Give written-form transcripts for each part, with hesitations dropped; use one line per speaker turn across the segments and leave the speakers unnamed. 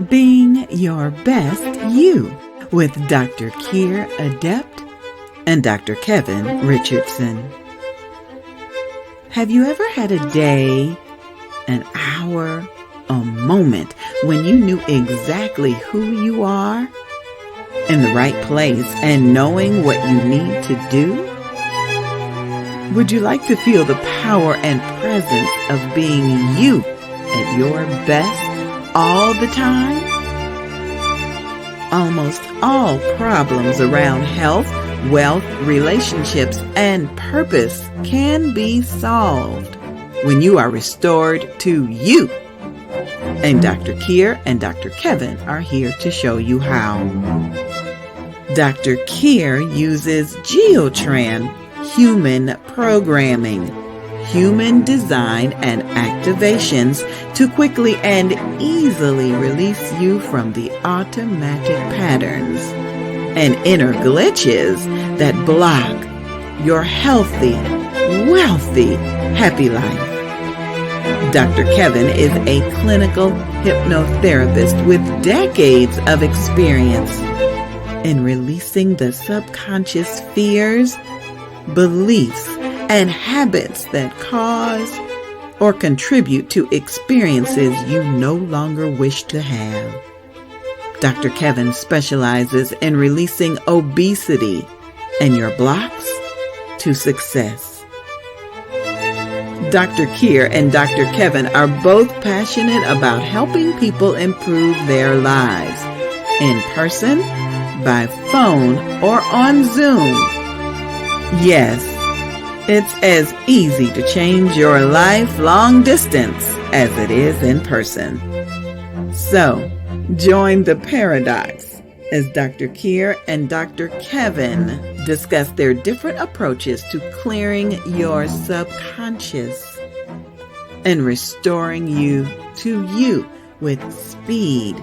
Being Your Best You with Dr. Kier Adept and Dr. Kevin Richardson. Have you ever had a day, an hour, a moment when you knew exactly who you are, in the right place, and knowing what you need to do? Would you like to feel the power and presence of being you at your best all the time? Almost all problems around health, wealth, relationships, and purpose can be solved when you are restored to you. And Dr. Kier and Dr. Kevin are here to show you how. Dr. Kier uses Geotran human programming, human design, and activations to quickly and easily release you from the automatic patterns and inner glitches that block your healthy, wealthy, happy life. Dr. Kevin is a clinical hypnotherapist with decades of experience in releasing the subconscious fears, beliefs, and habits that cause or contribute to experiences you no longer wish to have. Dr. Kevin specializes in releasing obesity and your blocks to success. Dr. Kier and Dr. Kevin are both passionate about helping people improve their lives in person, by phone, or on Zoom. Yes, it's as easy to change your life long distance as it is in person. So, join the paradox as Dr. Kier and Dr. Kevin discuss their different approaches to clearing your subconscious and restoring you to you with speed,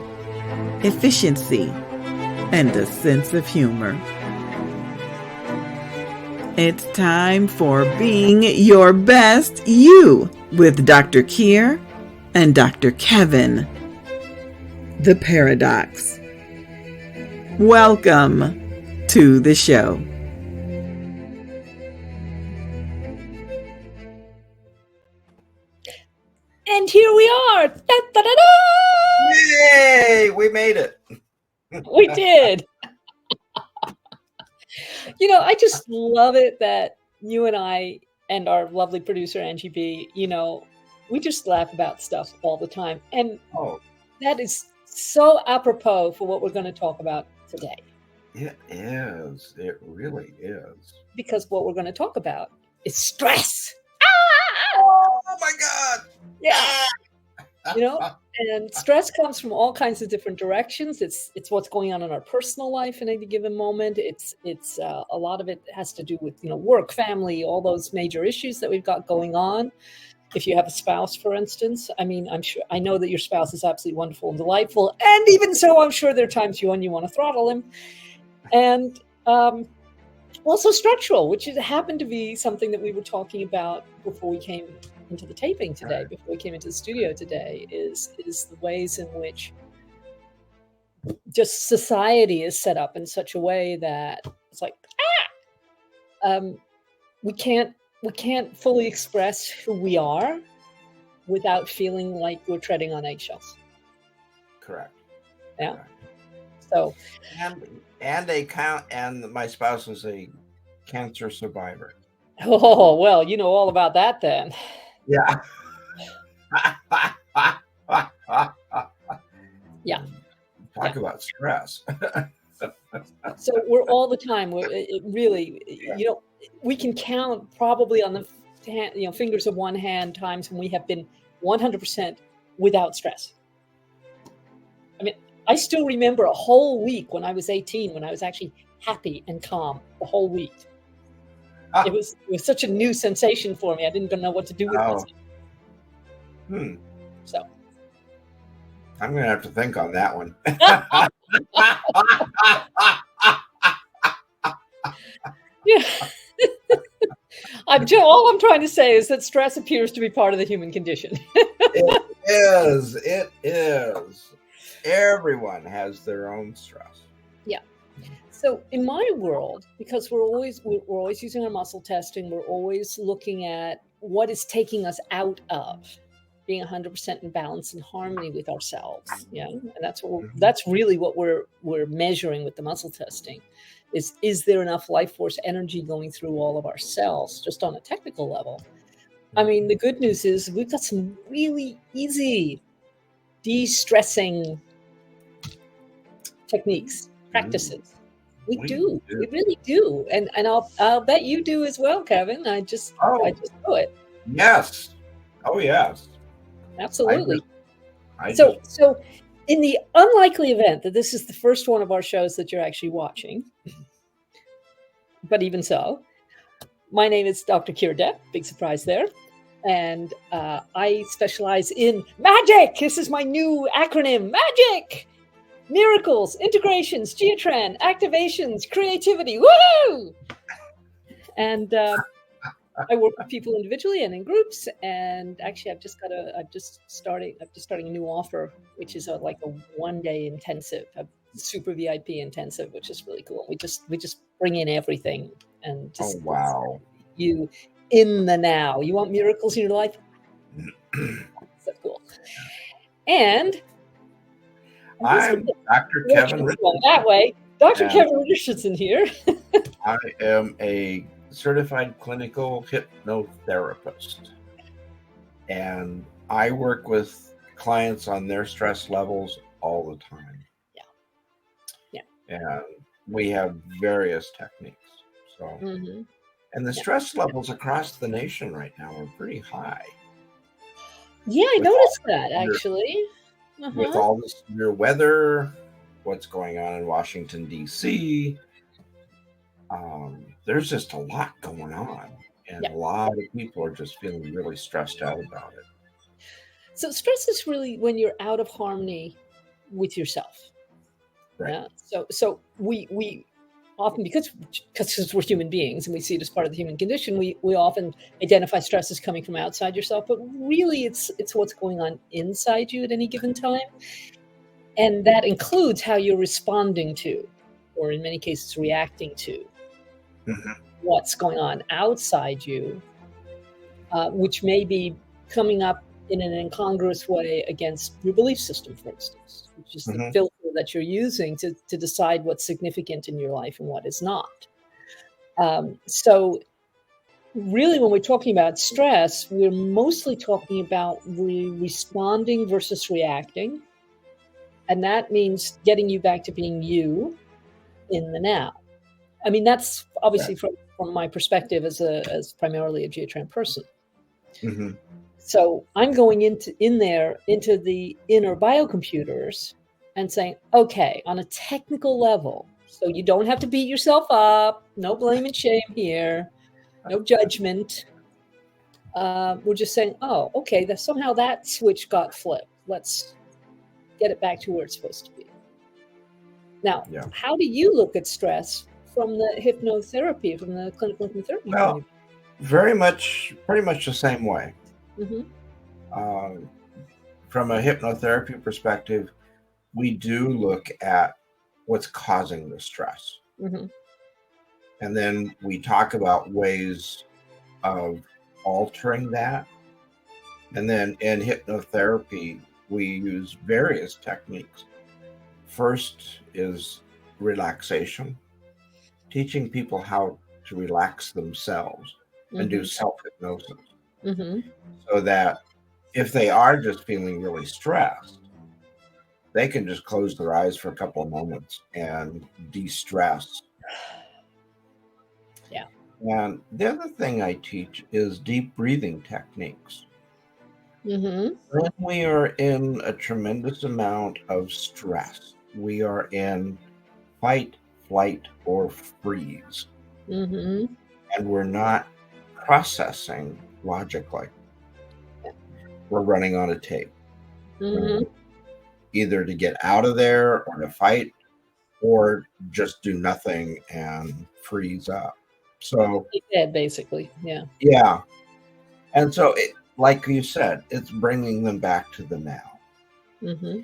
efficiency, and a sense of humor. It's time for Being Your Best You with Dr. Kier and Dr. Kevin. The Paradox. Welcome to the show.
And here we are. Da, da, da, da!
Yay! We made it.
We did. I just love it that you and I and our lovely producer, Angie B, we just laugh about stuff all the time. And that is so apropos for what we're going to talk about today.
It is. It really is.
Because what we're going to talk about is stress.
Oh my God.
Yeah. And stress comes from all kinds of different directions. It's what's going on in our personal life in any given moment. It's a lot of it has to do with, work, family, all those major issues that we've got going on. If you have a spouse, for instance, I know that your spouse is absolutely wonderful and delightful. And even so, I'm sure there are times you want to throttle him. And also structural, which happened to be something that we were talking about before we came into the taping today, before we came into the studio today, is the ways in which just society is set up in such a way that it's like, we can't fully express who we are without feeling like we're treading on eggshells.
Correct.
Yeah.
Correct.
So.
And my spouse was a cancer survivor.
Oh, well, you know all about that then.
Yeah.
Yeah.
Talk about stress.
So we're all the time. We can count probably on the fingers of one hand times when we have been 100% without stress. I still remember a whole week when I was 18, when I was actually happy and calm the whole week. It was such a new sensation for me. I didn't even know what to do with myself. So
I'm going to have to think on that one.
Yeah. All I'm trying to say is that stress appears to be part of the human condition.
It is. It is. Everyone has their own stress.
Yeah. So in my world, because we're always using our muscle testing, we're always looking at what is taking us out of being 100% in balance and harmony with ourselves. Yeah, and that's really what we're measuring with the muscle testing. Is there enough life force energy going through all of our cells, just on a technical level? I mean, the good news is we've got some really easy de-stressing techniques, practices. We do. We really do. And I'll bet you do as well, Kevin. I just do it.
Yes. Oh, yes.
Absolutely.
I
So in the unlikely event that this is the first one of our shows that you're actually watching, but even so, my name is Dr. Keir Depp. Big surprise there. And I specialize in magic. This is my new acronym, magic. Miracles, integrations, geotran, activations, creativity. Woohoo! And I work with people individually and in groups. And actually, I'm just starting a new offer, which is like a 1-day intensive, a super VIP intensive, which is really cool. We just bring in everything and just you in the now. You want miracles in your life? So cool. And
I'm Dr. Kevin Richardson.
That way, Dr. Kevin Richardson here.
I am a certified clinical hypnotherapist, and I work with clients on their stress levels all the time.
Yeah.
And we have various techniques. So, and the stress levels across the nation right now are pretty high.
Yeah, I noticed that actually.
With all this severe weather, what's going on in Washington, D.C., there's just a lot going on. And a lot of people are just feeling really stressed out about it.
So stress is really when you're out of harmony with yourself.
Right.
Yeah. So we often, because we're human beings and we see it as part of the human condition, we often identify stress as coming from outside yourself, but really it's what's going on inside you at any given time. And that includes how you're responding to, or in many cases reacting to, what's going on outside you, which may be coming up in an incongruous way against your belief system, for instance, which is the filter that you're using to decide what's significant in your life and what is not. So really, when we're talking about stress, we're mostly talking about responding versus reacting. And that means getting you back to being you in the now. I mean, that's obviously from my perspective as primarily a geotran person. So I'm going into the inner biocomputers and saying, okay, on a technical level, so you don't have to beat yourself up, no blame and shame here, no judgment. We're just saying, oh, okay, somehow that switch got flipped. Let's get it back to where it's supposed to be. Now, how do you look at stress from the hypnotherapy, from the clinical hypnotherapy?
Well, pretty much the same way. From a hypnotherapy perspective, we do look at what's causing the stress. And then we talk about ways of altering that. And then in hypnotherapy, we use various techniques. First is relaxation, teaching people how to relax themselves and do self-hypnosis. So that if they are just feeling really stressed, they can just close their eyes for a couple of moments and de-stress. And the other thing I teach is deep breathing techniques. When we are in a tremendous amount of stress, we are in fight, flight, or freeze. And we're not processing logically. We're running on a tape. Either to get out of there or to fight or just do nothing and freeze up. So
dead, basically. Yeah.
And so like you said, it's bringing them back to the now.
Mm-hmm.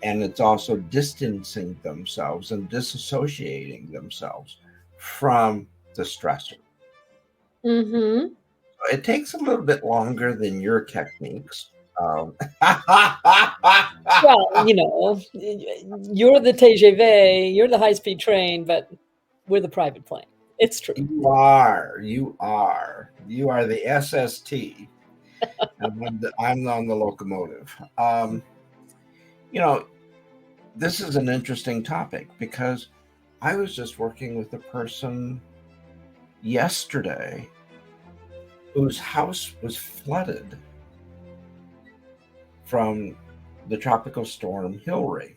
And it's also distancing themselves and disassociating themselves from the stressor.
Mm-hmm.
It takes a little bit longer than your techniques.
Well, you're the TGV, you're the high-speed train, but we're the private plane. It's true.
You are the SST, and I'm on the locomotive. This is an interesting topic because I was just working with a person yesterday whose house was flooded from the tropical storm Hilary.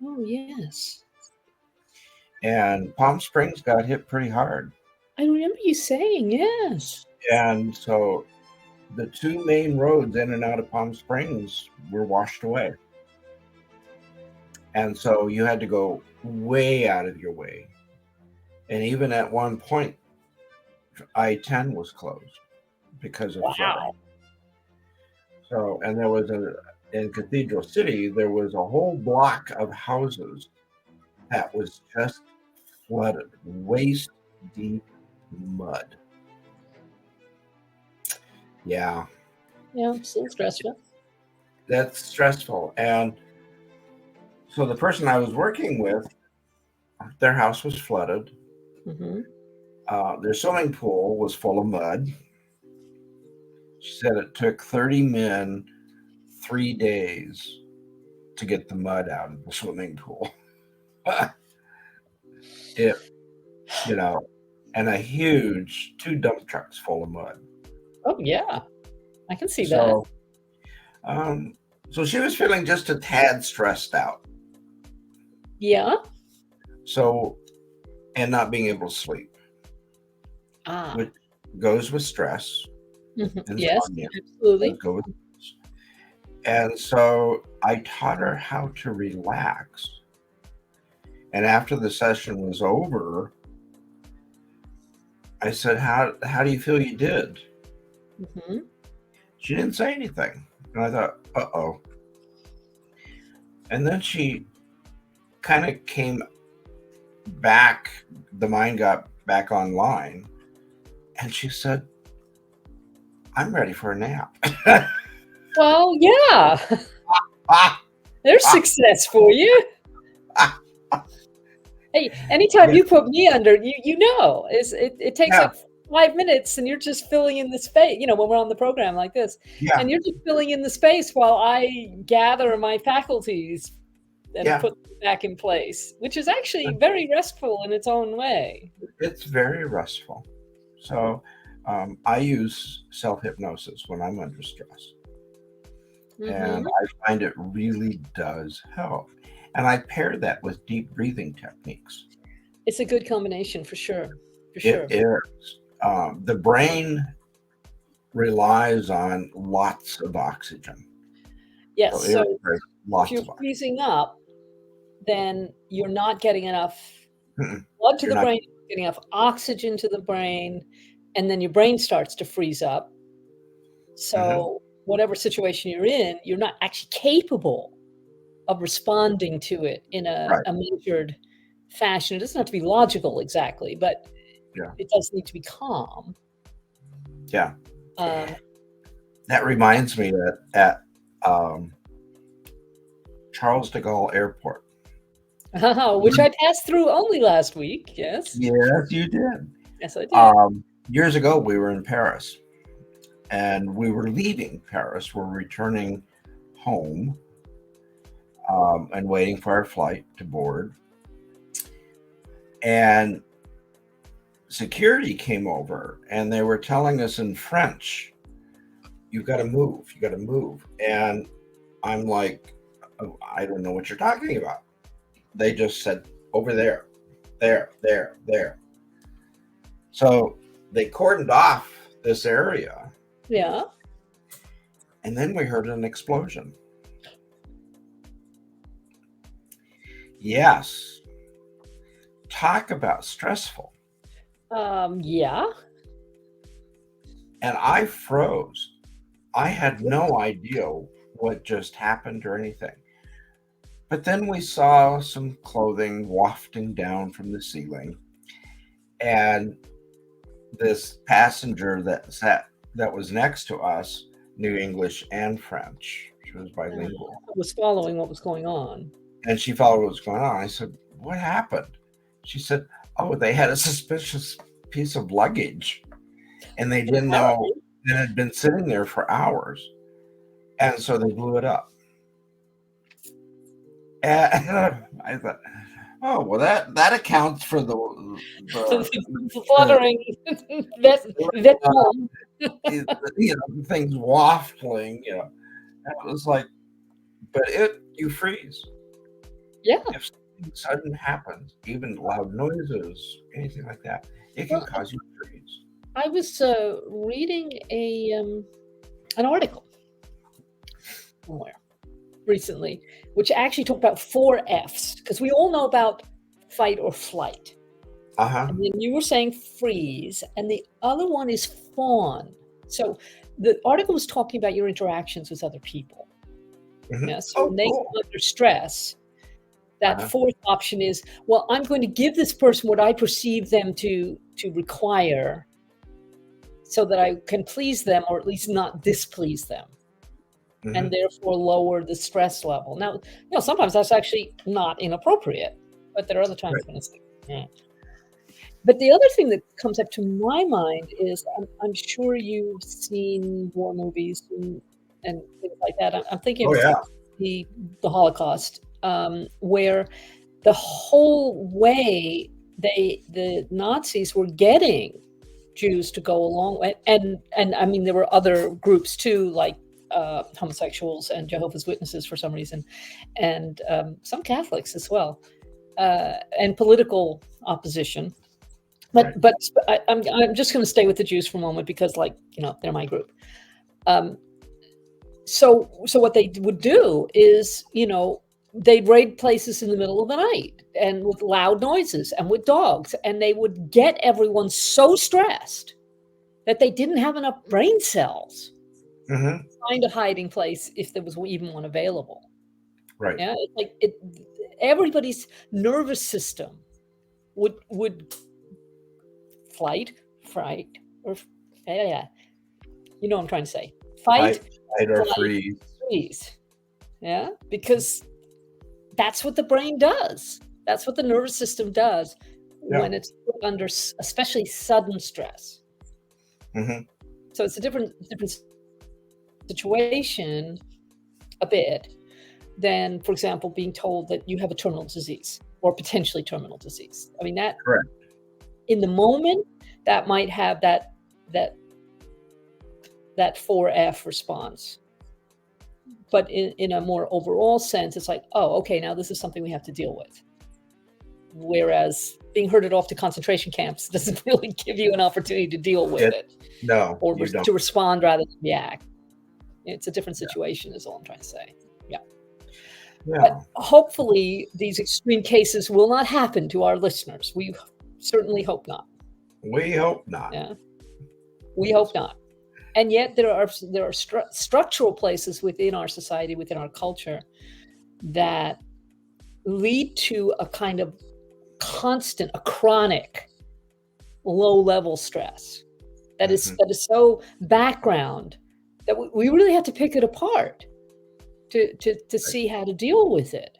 Oh, yes.
And Palm Springs got hit pretty hard.
I remember you saying, yes.
And so the two main roads in and out of Palm Springs were washed away. And so you had to go way out of your way. And even at one point, I-10 was closed because of flooding. So, and there was in Cathedral City, there was a whole block of houses that was just flooded, waist deep mud. Yeah.
Yeah, still stressful.
That's stressful. And so the person I was working with, their house was flooded.
Mm-hmm.
Their swimming pool was full of mud. She said it took 30 men 3 days to get the mud out of the swimming pool. And a huge 2 dump trucks full of mud.
Oh, yeah. I can see
that. So she was feeling just a tad stressed out.
Yeah.
So, and not being able to sleep. Which goes with stress.
Mm-hmm. Yes, absolutely.
And so I taught her how to relax. And after the session was over, I said, how do you feel you did?
Mm-hmm.
She didn't say anything. And I thought, uh-oh. And then she kind of came back, the mind got back online, and she said, I'm ready for a nap.
Well, yeah. There's success for you. Hey, anytime you put me under, it takes like 5 minutes and you're just filling in the space, when we're on the program like this.
Yeah.
And you're just filling in the space while I gather my faculties and put them back in place, which is actually very restful in its own way.
It's very restful. So I use self-hypnosis when I'm under stress. Mm-hmm. And I find it really does help. And I pair that with deep breathing techniques.
It's a good combination for sure. It
is. The brain relies on lots of oxygen.
Yes. So if you're freezing up, then you're not getting enough blood to the brain, getting enough oxygen to the brain, and then your brain starts to freeze up. So whatever situation you're in, you're not actually capable of responding to it in a measured fashion. It doesn't have to be logical exactly, but it does need to be calm.
Yeah. That reminds me that at Charles de Gaulle Airport,
which I passed through only last week. Yes.
Yes, you did.
Yes, I did.
Years ago, we were in Paris, and we were leaving Paris. We're returning home. And waiting for our flight to board. And security came over and they were telling us in French, you've got to move, you got to move. And I'm like, oh, I don't know what you're talking about. They just said, over there, there. So they cordoned off this area.
Yeah.
And then we heard an explosion. Yes. Talk about stressful.
Yeah.
And I froze. I had no idea what just happened or anything. But then we saw some clothing wafting down from the ceiling, and this passenger that was next to us knew English and French. She was bilingual.
Was following what was going on.
And she followed what was going on. I said, "What happened?" She said, "Oh, they had a suspicious piece of luggage, and they didn't know it had been sitting there for hours, and so they blew it up." And I thought, "Oh, well, that accounts for the
fluttering,
things wafting, And it was like, but you freeze.
Yeah.
If something sudden happens, even loud noises, anything like that, it can cause you to freeze.
I was reading an article somewhere recently, which actually talked about 4 F's, because we all know about fight or flight. And then you were saying freeze, and the other one is fawn. So the article was talking about your interactions with other people. Yeah, so when they come under stress, that 4th option is, well, I'm going to give this person what I perceive them to require, so that I can please them, or at least not displease them, and therefore lower the stress level. Now, sometimes that's actually not inappropriate, but there are other times when it's like, But the other thing that comes up to my mind is, I'm sure you've seen war movies and things like that. I'm thinking of the Holocaust, where the whole way the Nazis were getting Jews to go along, and I mean, there were other groups too, like homosexuals and Jehovah's Witnesses for some reason, and some Catholics as well, and political opposition. But I'm just going to stay with the Jews for a moment, because they're my group. So what they would do is, they'd raid places in the middle of the night, and with loud noises and with dogs, and they would get everyone so stressed that they didn't have enough brain cells to find a hiding place, if there was even one available.
Right.
Yeah, everybody's nervous system would flight, fright, or you know what I'm trying to say. Fight
or freeze.
Yeah, because that's what the brain does. That's what the nervous system does when it's put under especially sudden stress. So it's a different situation a bit than, for example, being told that you have a terminal disease or potentially terminal disease. I mean, that
correct.
In the moment, that might have that 4F response. But in a more overall sense, it's like, oh, okay, now this is something we have to deal with. Whereas being herded off to concentration camps doesn't really give you an opportunity to deal with it.
No,
or to respond rather than react. It's a different situation, is all I'm trying to say. Yeah. But hopefully these extreme cases will not happen to our listeners. We certainly hope not.
We hope not.
Yeah. We hope not. And yet there are structural places within our society, within our culture, that lead to a kind of constant, a chronic, low-level stress that is so background that we really have to pick it apart to see how to deal with it.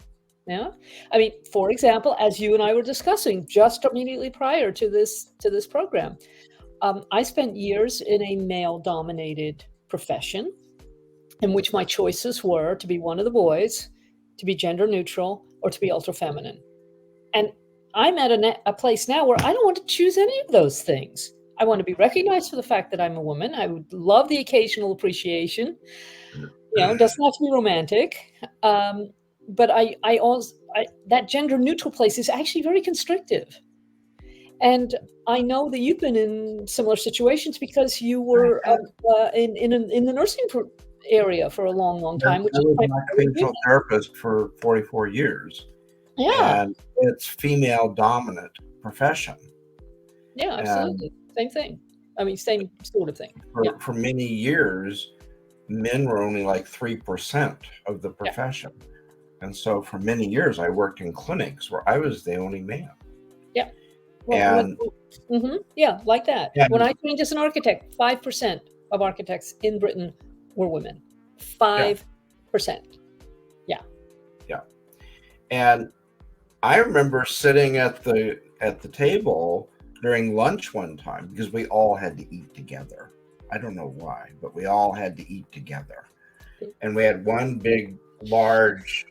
Yeah, I mean, for example, as you and I were discussing just immediately prior to this program, I spent years in a male-dominated profession in which my choices were to be one of the boys, to be gender neutral, or to be ultra feminine. And I'm at a place now where I don't want to choose any of those things. I want to be recognized for the fact that I'm a woman. I would love the occasional appreciation. It doesn't have to be romantic. But I also that gender neutral place is actually very constrictive. And I know that you've been in similar situations because you were in the nursing area for a long time.
I was an occupational therapist for 44 years.
Yeah.
And it's female dominant profession.
Yeah, absolutely. Same thing. I mean, same sort of thing.
For many years, men were only like 3% of the profession. And so for many years, I worked in clinics where I was the only man.
Yeah. Well,
And
yeah, like that.
yeah,
When I trained as an architect, 5% of architects in Britain were women. 5%. Yeah.
Yeah. And I remember sitting at the table during lunch one time because we all had to eat together. I don't know why, but we all had to eat together. And we had one big, large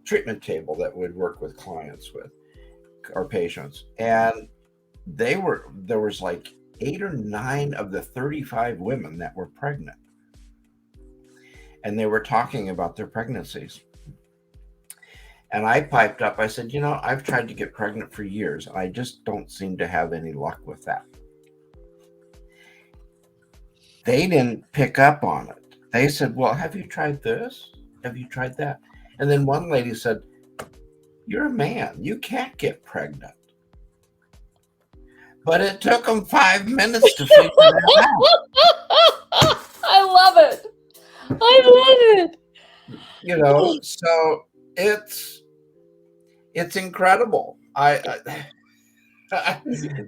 treatment table that we'd work with clients with, our patients. And there was like 8 or 9 of the 35 women that were pregnant. And they were talking about their pregnancies. And I piped up, I said, I've tried to get pregnant for years, and I just don't seem to have any luck with that. They didn't pick up on it. They said, well, have you tried this? Have you tried that? And then one lady said, you're a man. You can't get pregnant. But it took them 5 minutes to figure that out.
I love it. I love it.
So it's incredible.
But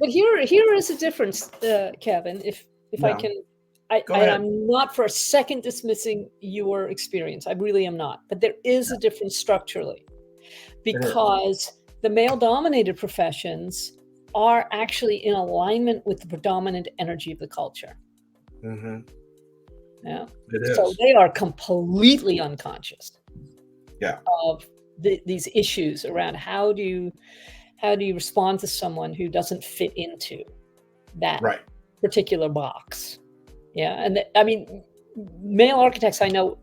here is a difference, Kevin. If I can, I'm not for a second dismissing your experience. I really am not. But there is a difference structurally, because the male-dominated professions are actually in alignment with the predominant energy of the culture.
Mm-hmm.
Yeah.
It is.
So they are completely unconscious.
Yeah.
Of these issues around how do you respond to someone who doesn't fit into that particular box. Yeah. And I mean, male architects I know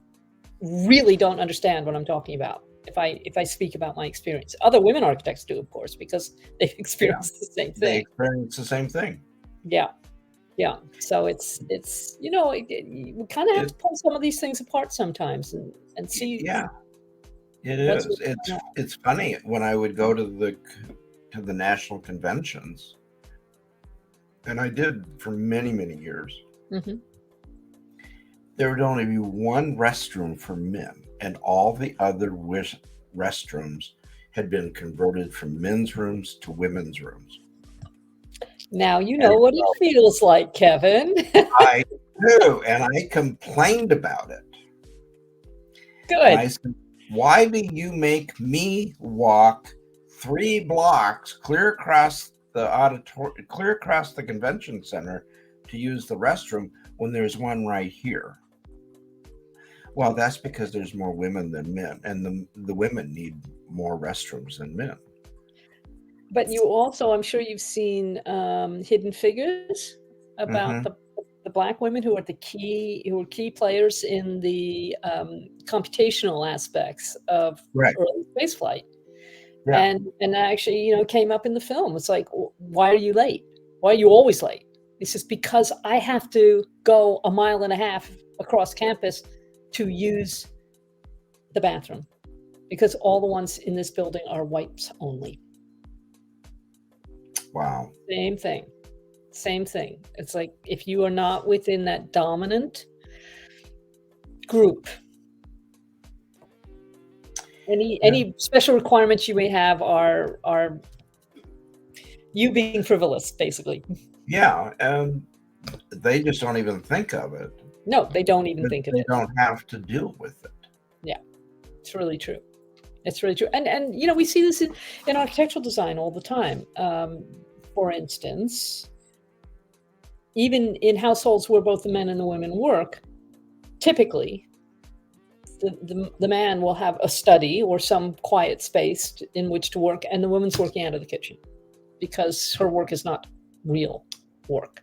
really don't understand what I'm talking about if I speak about my experience. Other women architects do, of course, because they've experienced the same thing.
They experience the same thing.
Yeah. Yeah. So it's we kind of have to pull some of these things apart sometimes and see.
Yeah. It is. It's funny when I would go to the national conventions, and I did for many, many years.
Mm-hmm.
There would only be one restroom for men, and all the other restrooms had been converted from men's rooms to women's rooms.
Now you know what it feels like, Kevin.
I do, and I complained about it.
Good.
And I said, why do you make me walk 3 blocks clear across the convention center to use the restroom when there's one right here? Well, that's because there's more women than men, and the women need more restrooms than men.
But you also, I'm sure you've seen Hidden Figures about the Black women who are key players in the computational aspects of early spaceflight. Yeah. And actually, came up in the film. It's like, why are you late? Why are you always late? He says, because I have to go 1.5 miles across campus to use the bathroom, because all the ones in this building are whites only.
Wow.
Same thing. It's like, if you are not within that dominant group, any special requirements you may have are you being frivolous, basically.
Yeah, and they just don't even think of it.
No, they don't even think of it.
They don't have to deal with it.
Yeah, it's really true. It's really true. And we see this in architectural design all the time. For instance, even in households where both the men and the women work, typically the man will have a study or some quiet space in which to work, and the woman's working out of the kitchen because her work is not real work.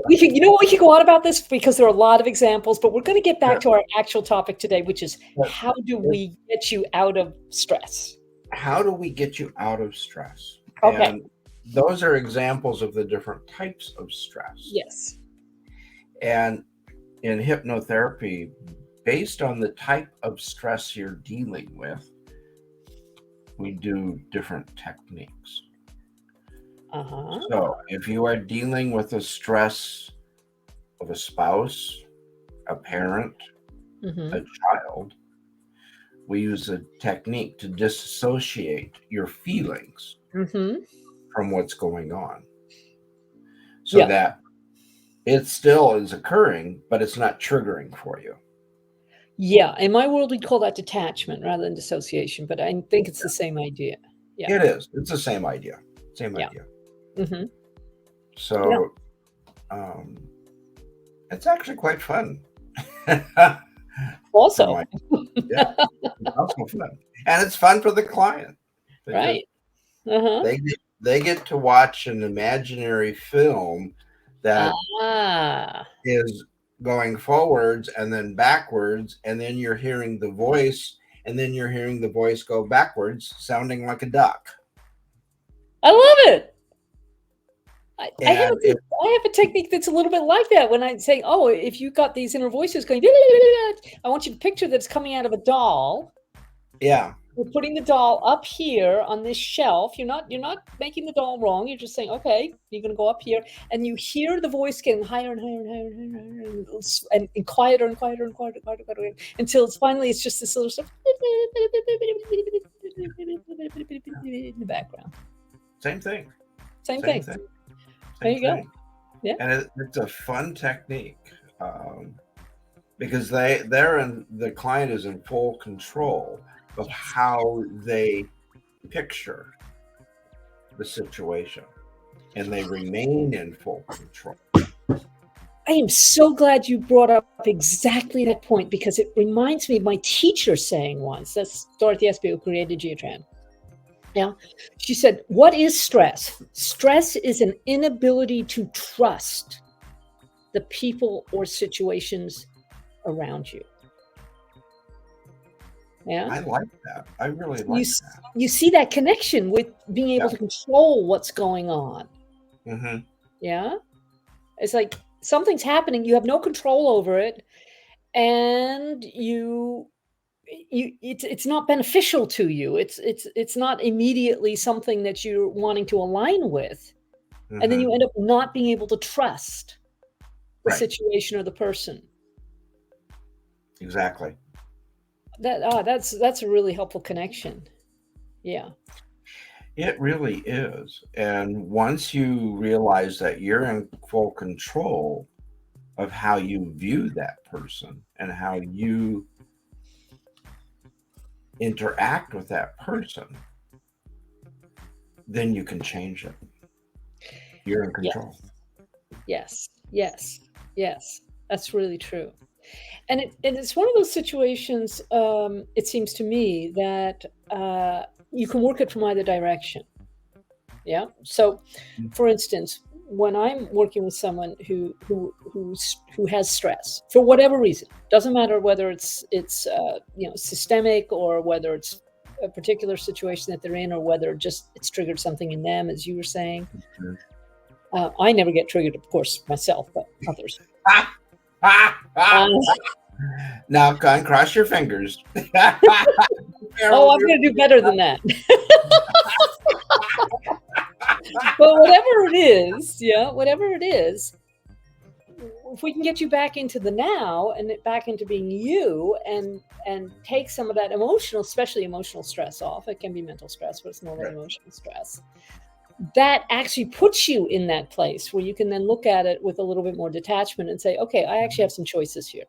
We could go on about this because there are a lot of examples, but we're going to get back to our actual topic today, which is how do we get you out of stress?
How do we get you out of stress?
Okay.
And those are examples of the different types of stress.
Yes.
And in hypnotherapy, based on the type of stress you're dealing with, we do different techniques. So if you are dealing with a stress of a spouse, a parent,
Mm-hmm.
a child, we use a technique to disassociate your feelings
Mm-hmm.
from what's going on so
Yeah.
that it still is occurring, but it's not triggering for you.
Yeah. In my world, we'd call that detachment rather than dissociation, but I think it's the same idea. Yeah.
It is. It's the same idea. Same
Yeah.
idea.
Mm-hmm. Yeah.
So it's actually quite fun.
Also.
Yeah, it's also fun. And it's fun for the client. Because
Right. Uh-huh.
they get to watch an imaginary film that is going forwards and then backwards, and then you're hearing the voice, and then you're hearing the voice go backwards, sounding like a duck.
I love it. I
And
have a technique that's a little bit like that. When I say, "Oh, if you got these inner voices going," I want you to picture that it's coming out of a doll.
yeah,
We're putting the doll up here on this shelf. You're not making the doll wrong. You're just saying, "Okay, you're going to go up here," and you hear the voice getting higher and higher and higher and higher and quieter and quieter and quieter, quieter, quieter, until it's finally just this little stuff in the background.
same thing.
Same thing. There you go. Yeah.
And it's a fun technique because the client is in full control of how they picture the situation, and they remain in full control.
I am so glad you brought up exactly that point, because it reminds me of my teacher saying once, that's Dorothy Espy, who created Geotran. Yeah. She said, what is stress? Stress is an inability to trust the people or situations around you. Yeah.
I like that. I really like that.
You see that connection with being able to control what's going on.
Mm-hmm.
Yeah. It's like something's happening. You have no control over it. And it's not beneficial to you. It's not immediately something that you're wanting to align with. Mm-hmm. And then you end up not being able to trust the situation or the person.
Exactly.
That's a really helpful connection. Yeah.
It really is. And once you realize that you're in full control of how you view that person and how you interact with that person, then you can change it. You're in control.
Yes. That's really true. And it's one of those situations, it seems to me, that you can work it from either direction. Yeah. So, for instance, when I'm working with someone who has stress for whatever reason, doesn't matter whether it's systemic, or whether it's a particular situation that they're in, or whether just it's triggered something in them, as you were saying. I never get triggered, of course, myself, but others.
Now, cross your fingers.
Oh, I'm going to do better than that. But whatever it is, if we can get you back into the now and back into being you, and take some of that emotional, especially emotional stress off. It can be mental stress, but it's more like emotional stress. That actually puts you in that place where you can then look at it with a little bit more detachment and say, okay, I actually have some choices here.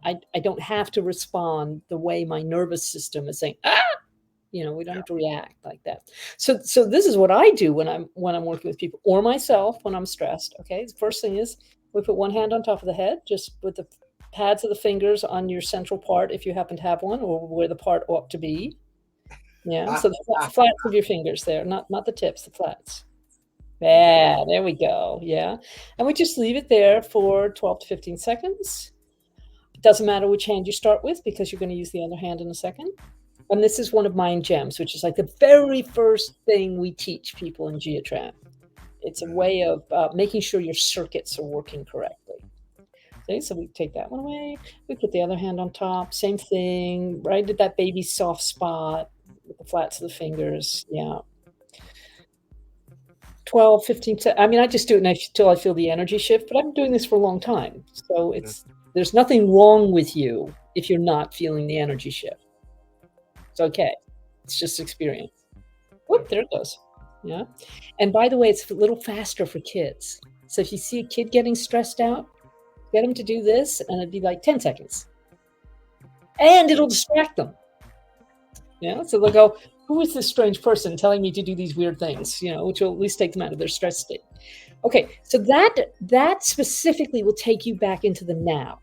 I don't have to respond the way my nervous system is saying, we don't have to react like that. So this is what I do when I'm working with people, or myself when I'm stressed. Okay. The first thing is we put one hand on top of the head, just with the pads of the fingers on your central part, if you happen to have one, or where the part ought to be. Yeah. So the flats of your fingers there, not the tips, the flats. Yeah, there we go. Yeah. And we just leave it there for 12 to 15 seconds. It doesn't matter which hand you start with, because you're going to use the other hand in a second. And this is one of Mind Gems, which is like the very first thing we teach people in Geotran. It's a way of making sure your circuits are working correctly. Okay, so we take that one away. We put the other hand on top. Same thing, right at that baby soft spot with the flats of the fingers. Yeah. 12, 15, I mean, I just do it until I feel the energy shift, but I've been doing this for a long time. So there's nothing wrong with you if you're not feeling the energy shift. It's okay. It's just experience. Whoop, there it goes. Yeah. And by the way, it's a little faster for kids. So if you see a kid getting stressed out, get them to do this, and it'd be like 10 seconds. And it'll distract them. Yeah. So they'll go, who is this strange person telling me to do these weird things? Which will at least take them out of their stress state. Okay. So that specifically will take you back into the now.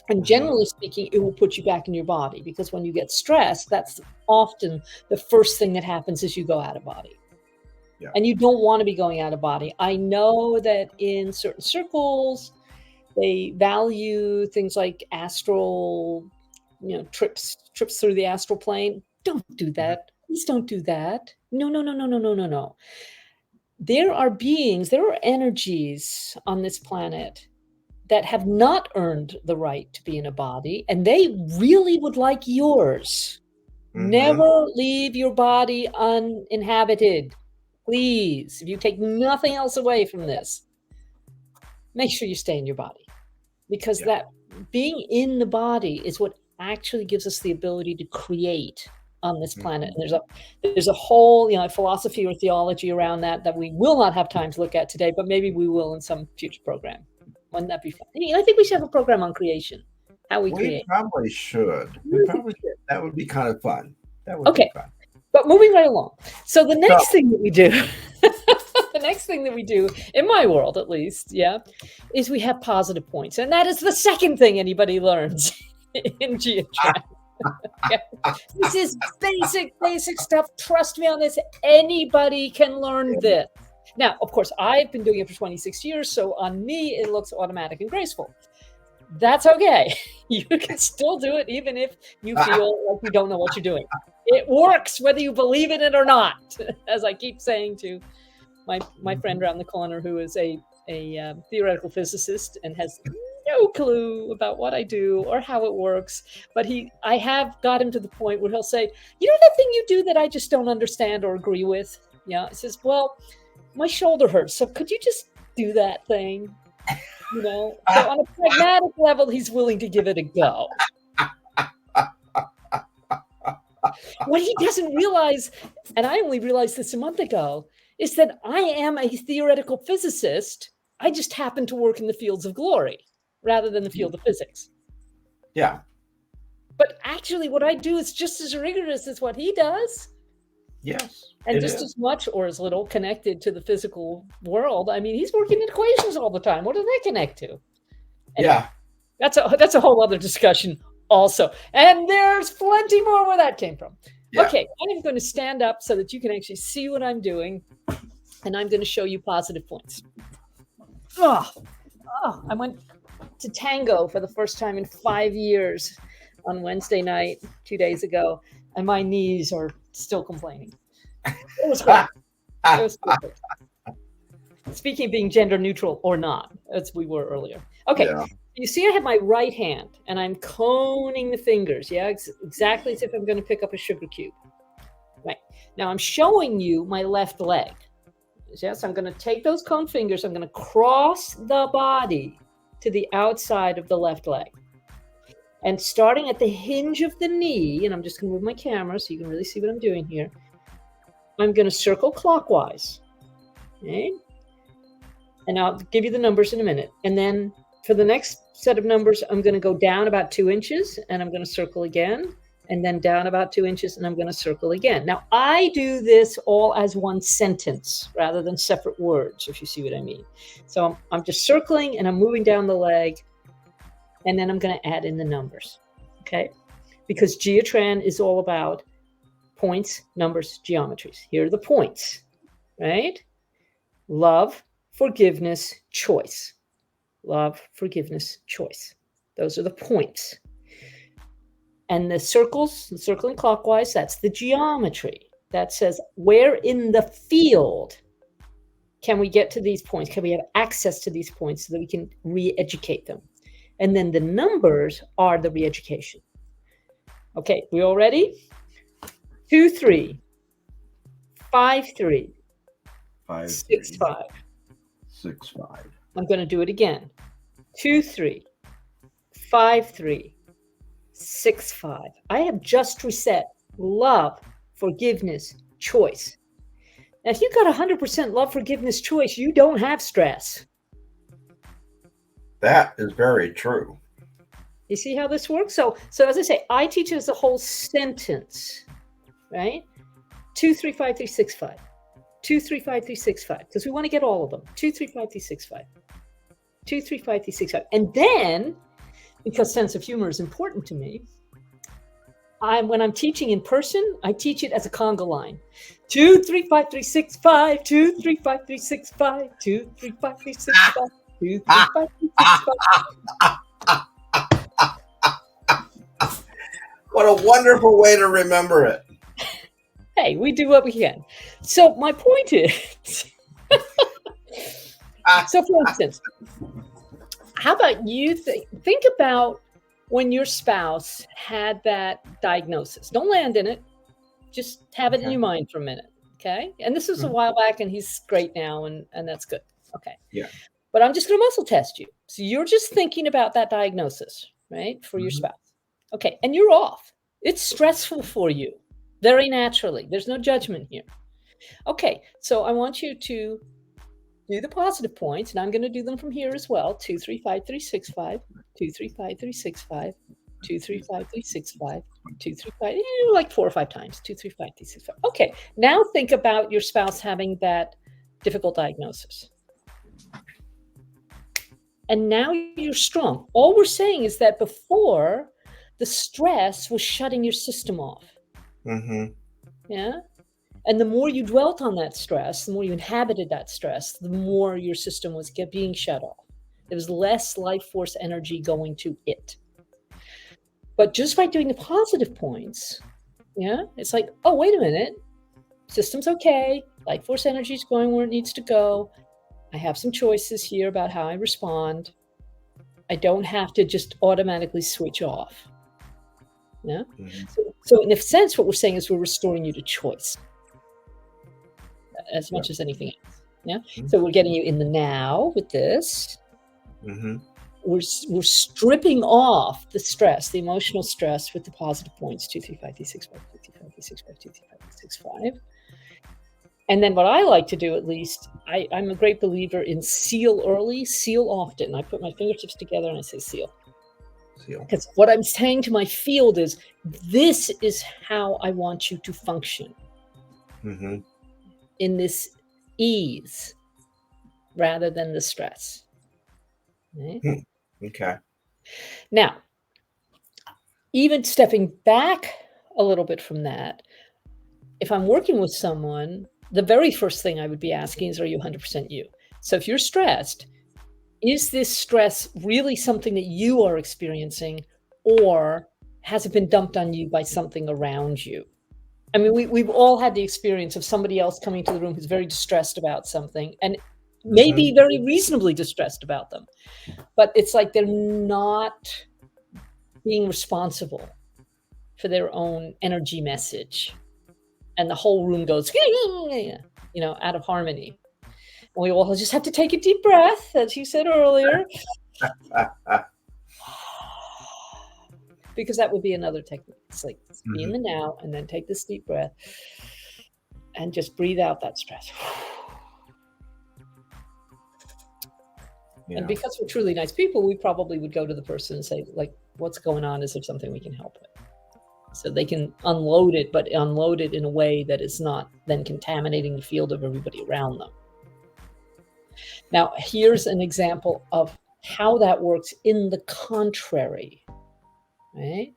And generally speaking, it will put you back in your body, because when you get stressed, that's often the first thing that happens is you go out of body. Yeah. And you don't want to be going out of body. I know that in certain circles, they value things like astral, trips through the astral plane. Don't do that. Please don't do that. No. There are beings, there are energies on this planet that have not earned the right to be in a body, and they really would like yours. Never leave your body uninhabited. Please, if you take nothing else away from this, make sure you stay in your body, because that being in the body is what actually gives us the ability to create on this planet. And there's a whole, philosophy or theology around that we will not have time to look at today, but maybe we will in some future program. Wouldn't that be fun? I think we should have a program on creation, how we create.
Probably should. We probably should. That would be kind of fun. That would be fun.
But moving right along. So the next thing that we do, the next thing that we do, in my world at least, is we have positive points. And that is the second thing anybody learns in Geotran. This is basic stuff. Trust me on this. Anybody can learn this. Now, of course, I've been doing it for 26 years, so on me, it looks automatic and graceful. That's okay. You can still do it even if you feel like you don't know what you're doing. It works whether you believe in it or not, as I keep saying to my friend around the corner, who is a theoretical physicist and has no clue about what I do or how it works. But I have got him to the point where he'll say, that thing you do that I just don't understand or agree with? Yeah. He says, well, my shoulder hurts, so could you just do that thing? So on a pragmatic level, he's willing to give it a go. What he doesn't realize, and I only realized this a month ago, is that I am a theoretical physicist. I just happen to work in the fields of glory rather than the field of physics.
Yeah.
But actually what I do is just as rigorous as what he does.
Yes.
And just as much or as little connected to the physical world. I mean, he's working in equations all the time. What do they connect to? Anyway, that's a whole other discussion also. And there's plenty more where that came from. Yeah. Okay, I'm going to stand up so that you can actually see what I'm doing. And I'm going to show you positive points. I went to tango for the first time in 5 years on Wednesday night, 2 days ago. And my knees are still complaining. It was great. It was perfect. Speaking of being gender neutral or not, as we were earlier. Okay, You see I have my right hand, and I'm coning the fingers, exactly as if I'm going to pick up a sugar cube. Right. Now I'm showing you my left leg. Yes, I'm going to take those cone fingers, I'm going to cross the body to the outside of the left leg. And starting at the hinge of the knee, and I'm just going to move my camera so you can really see what I'm doing here. I'm going to circle clockwise. Okay? And I'll give you the numbers in a minute. And then for the next set of numbers, I'm going to go down about 2 inches, and I'm going to circle again, and then down about 2 inches, and I'm going to circle again. Now, I do this all as one sentence rather than separate words, if you see what I mean. So I'm just circling, and I'm moving down the leg, and then I'm going to add in the numbers, okay? Because Geotran is all about points, numbers, geometries. Here are the points, right? Love, forgiveness, choice. Love, forgiveness, choice. Those are the points. And the circles, the circling clockwise, that's the geometry. That says, where in the field can we get to these points? Can we have access to these points so that we can re-educate them? And then the numbers are the re-education. Okay, we all ready? 2, 3, 5, 3,
5,
6,
3,
5.
6, 5.
I'm going to do it again. 2, 3, 5, 3, 6, 5. I have just reset love, forgiveness, choice. Now, if you've got 100% love, forgiveness, choice, you don't have stress.
That is very true.
You see how this works? So as I say, I teach it as a whole sentence, right? 2, 3, 5, 3, 6, 5. 2, 3, 5, 3, 6, 5. Because we want to get all of them. 2, 3, 5, 3, 6, 5. 2, 3, 5, 3, 6, 5. And then, because sense of humor is important to me, when I'm teaching in person, I teach it as a conga line. 2, 3, 5, 3, 6, 5. 2, 3, 5, 3, 6, 5. 2, 3, 5, 3, 6, 5. 2, 3, 5, 3, 6, 5.
What a wonderful way to remember it.
Hey, we do what we can. So my point is, so for instance, how about you think about when your spouse had that diagnosis. Don't land in it. Just have it in your mind for a minute. Okay. And this was a while back and he's great now and that's good. Okay.
Yeah.
But I'm just going to muscle test you. So you're just thinking about that diagnosis, right? For your spouse. Okay. And you're off. It's stressful for you very naturally. There's no judgment here. Okay. So I want you to do the positive points, and I'm going to do them from here as well. 2, 3, 5, 3, 6, 5. 2, 3, 5, 3, 6, 5. 2, 3, 5, 3, 6, 5. 2, 3, 5. Like 4 or 5 times. 2, 3, 5, 3, 6, 5. Okay. Now think about your spouse having that difficult diagnosis. And now you're strong. All we're saying is that before, the stress was shutting your system off. Yeah. And the more you dwelt on that stress, the more you inhabited that stress, the more your system was being shut off. There was less life force energy going to it. But just by doing the positive points, yeah, it's like, oh, wait a minute. System's okay. Life force energy is going where it needs to go. I have some choices here about how I respond. I don't have to just automatically switch off. Yeah. So in a sense, what we're saying is we're restoring you to choice as much as anything else. Yeah. So we're getting you in the now with this. We're stripping off the stress, the emotional stress with the positive points. 2, 3, 5, 3, 6, 5, 2, 3, 5, 3, 6, 5, 2, 3, 5, 3, 6, 5. And then what I like to do, at least, I'm a great believer in seal early, seal often. I put my fingertips together and I say seal. Because what I'm saying to my field is, this is how I want you to function. In this ease rather than the stress. Right?
Okay.
Now, even stepping back a little bit from that, if I'm working with someone, the very first thing I would be asking is, are you 100% you? So if you're stressed, is this stress really something that you are experiencing, or has it been dumped on you by something around you? I mean, we've all had the experience of somebody else coming to the room who's very distressed about something and maybe very reasonably distressed about them. But it's like they're not being responsible for their own energy message. And the whole room goes, out of harmony. And we all just have to take a deep breath, as you said earlier. Because that would be another technique. It's like be in the now and then take this deep breath and just breathe out that stress. Yeah. And because we're truly nice people, we probably would go to the person and say, like, what's going on? Is there something we can help with? So they can unload it, but unload it in a way that is not then contaminating the field of everybody around them. Now, here's an example of how that works in the contrary. Right?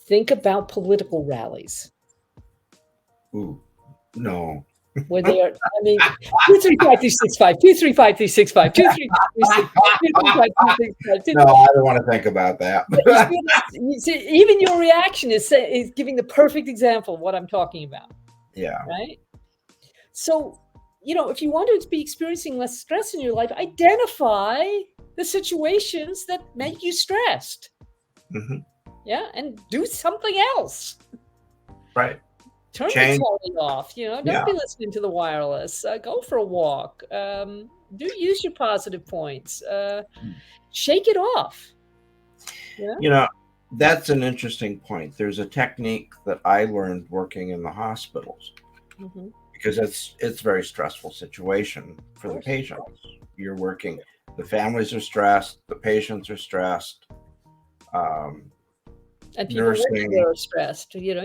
Think about political rallies.
Ooh, no.
Where they are, 2, 3, 5, 3, 6, 5, 2, 3, 5, 3, 6, 5, 2, 3, 5, 3, 6, 5, 2, 3, 5, 3, 6, 5, 2, 3, 5.
No, I don't want to think about that.
You see, even your reaction is giving the perfect example of what I'm talking about.
Yeah.
Right? So, if you want to be experiencing less stress in your life, identify the situations that make you stressed. Yeah, and do something else.
Right.
Turn the
Change.
telly off. Don't
Yeah.
be listening to the wireless. Go for a walk. Do use your positive points. Shake it off.
That's an interesting point. There's a technique that I learned working in the hospitals, because it's a very stressful situation for the patients. You're working, the families are stressed, the patients are stressed.
And people working there are stressed. You're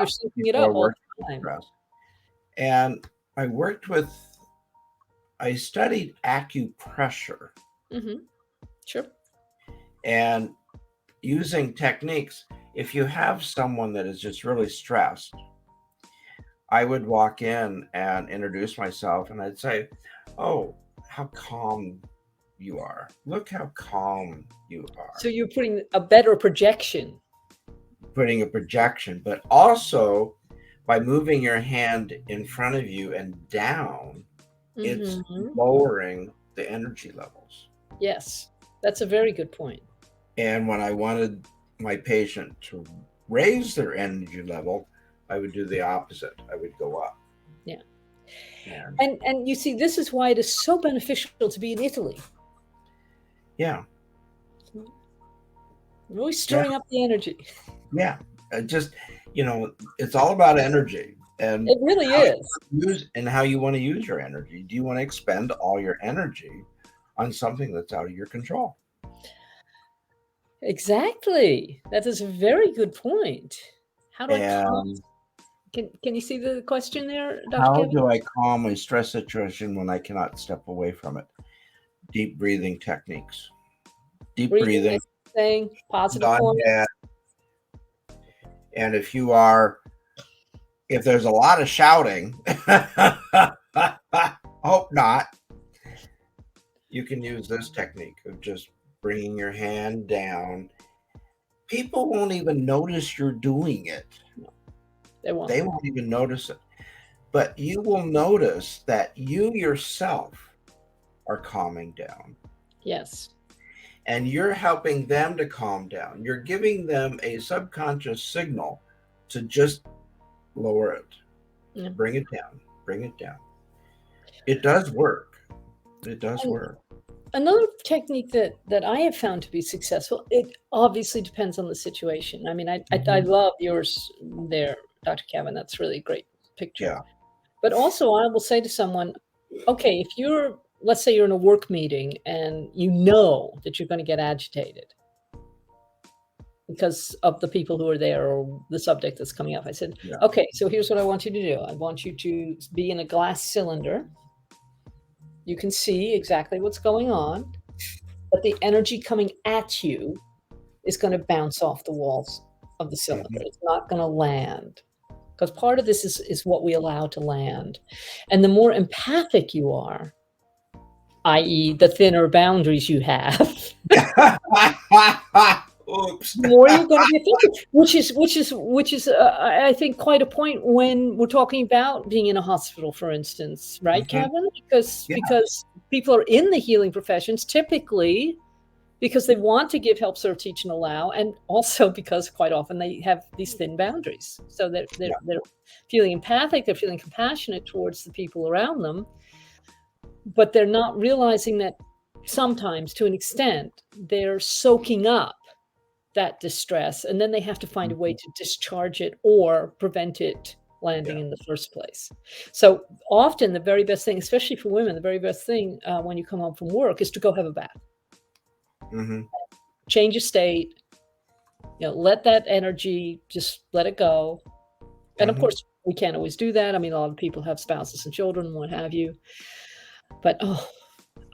soaking it up all the time.
Stressed. And I studied acupressure.
Sure.
And using techniques, if you have someone that is just really stressed, I would walk in and introduce myself, and I'd say, "Oh, how calm you are. Look how calm you are."
So you're putting a better projection.
But also by moving your hand in front of you and down, it's lowering the energy levels.
Yes, that's a very good point.
And when I wanted my patient to raise their energy level, I would do the opposite. I would go up.
Yeah. And you see, this is why it is so beneficial to be in Italy.
Yeah.
Really stirring up the energy.
Yeah. It's all about energy. And
it really is.
And how you want to use your energy. Do you want to expend all your energy on something that's out of your control?
Exactly. That is a very good point. How do I calm? Can you see the question there, Dr.
How
Kevin?
do I calm a stress situation when I cannot step away from it? Deep breathing techniques. Deep breathing.
Saying positive points.
And if there's a lot of shouting, hope not, you can use this technique of just bringing your hand down. People won't even notice you're doing it.
No, they won't.
They won't even notice it. But you will notice that you yourself are calming down.
Yes.
And you're helping them to calm down. You're giving them a subconscious signal to just lower it.
Yeah.
Bring it down. Bring it down. It does work. It does work.
Another technique that I have found to be successful, it obviously depends on the situation. I mean, I love yours there, Dr. Kevin. That's really a great picture.
Yeah.
But also I will say to someone, okay, let's say you're in a work meeting and you know that you're going to get agitated because of the people who are there or the subject that's coming up. I said, okay, so here's what I want you to do. I want you to be in a glass cylinder. You can see exactly what's going on, but the energy coming at you is going to bounce off the walls of the cylinder. It's not going to land, because part of this is what we allow to land. And the more empathic you are, i.e. the thinner boundaries you have,
Oops.
the more you're going to be affected, which is I think quite a point when we're talking about being in a hospital, for instance, right, Kevin? Because people are in the healing professions typically because they want to give, help, serve, teach, and allow, and also because quite often they have these thin boundaries. So they're feeling empathic, they're feeling compassionate towards the people around them, but they're not realizing that sometimes, to an extent, they're soaking up that distress, and then they have to find a way to discharge it or prevent it landing in the first place. So often the very best thing, especially for women, the very best thing when you come home from work is to go have a bath. Change your state, let that energy, just let it go. And of course, we can't always do that. I mean, a lot of people have spouses and children and what have you. But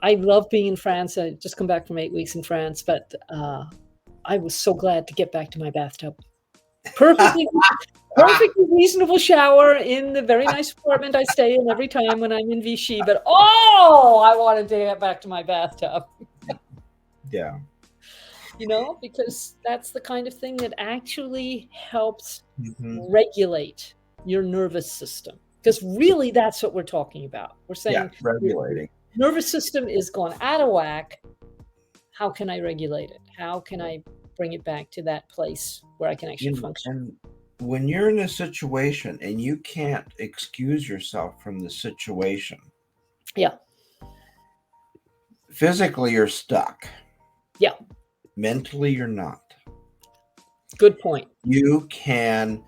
I love being in France. I just come back from 8 weeks in France, but I was so glad to get back to my bathtub. Perfectly reasonable shower in the very nice apartment I stay in every time when I'm in Vichy. But I wanted to get back to my bathtub.
Yeah.
Because that's the kind of thing that actually helps regulate your nervous system. Because really, that's what we're talking about. We're saying
regulating.
Nervous system is gone out of whack. How can I regulate it? How can I bring it back to that place where I can actually function?
when you're in a situation and you can't excuse yourself from the situation,
Yeah.
physically you're stuck.
Yeah.
Mentally you're not.
Good point.
You can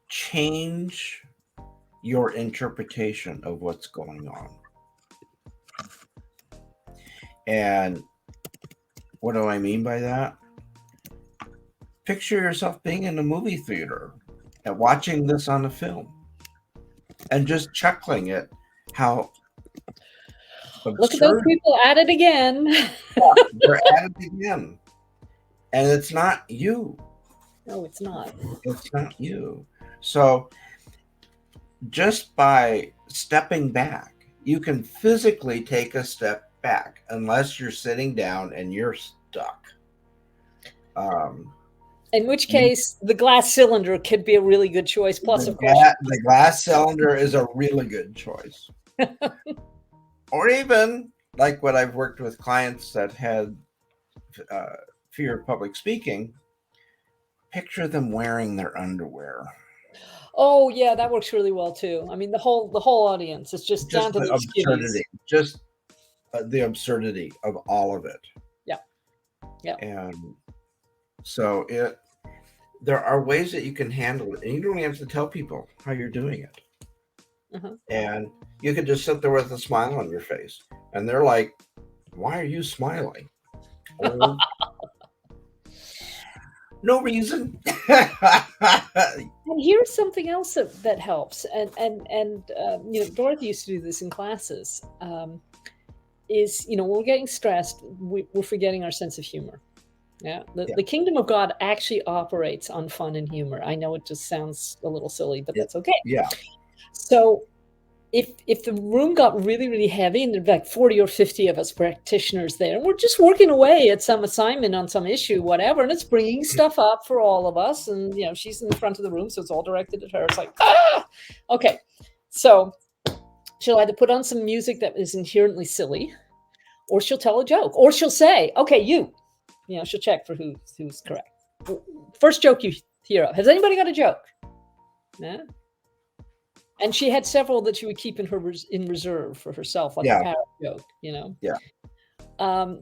change your interpretation of what's going on. And what do I mean by that? Picture yourself being in a movie theater and watching this on a film and just chuckling at how absurd.
Look at those people at it again.
They're at it again. And it's not you.
No, it's not.
It's not you. So just by stepping back, you can physically take a step back unless you're sitting down and you're stuck.
In which case, the glass cylinder could be a really good choice. Plus, of course,
the glass cylinder is a really good choice. Or even like what I've worked with clients that had fear of public speaking, picture them wearing their underwear.
Oh yeah, that works really well too. I mean, the whole audience is just down to the
absurdity, just the absurdity of all of it.
Yeah, yeah.
And so there are ways that you can handle it, and you don't have to tell people how you're doing it.
Uh-huh.
And you could just sit there with a smile on your face, and they're like, "Why are you smiling?" Oh, no reason.
And here's something else that helps, and you know, Dorothy used to do this in classes. Is, you know, when we're getting stressed, we're forgetting our sense of humor. Yeah, the kingdom of God actually operates on fun and humor. I know it just sounds a little silly, but that's okay.
Yeah.
So if the room got really, really heavy and there'd be like 40 or 50 of us practitioners there, and we're just working away at some assignment on some issue, whatever, and it's bringing stuff up for all of us, and you know, she's in the front of the room, so it's all directed at her. It's like, okay. So she'll either put on some music that is inherently silly, or she'll tell a joke, or she'll say, okay, you know, she'll check for who's correct. First joke you hear of. Has anybody got a joke? No. And she had several that she would keep in reserve for herself, like a parrot joke, you know.
Yeah.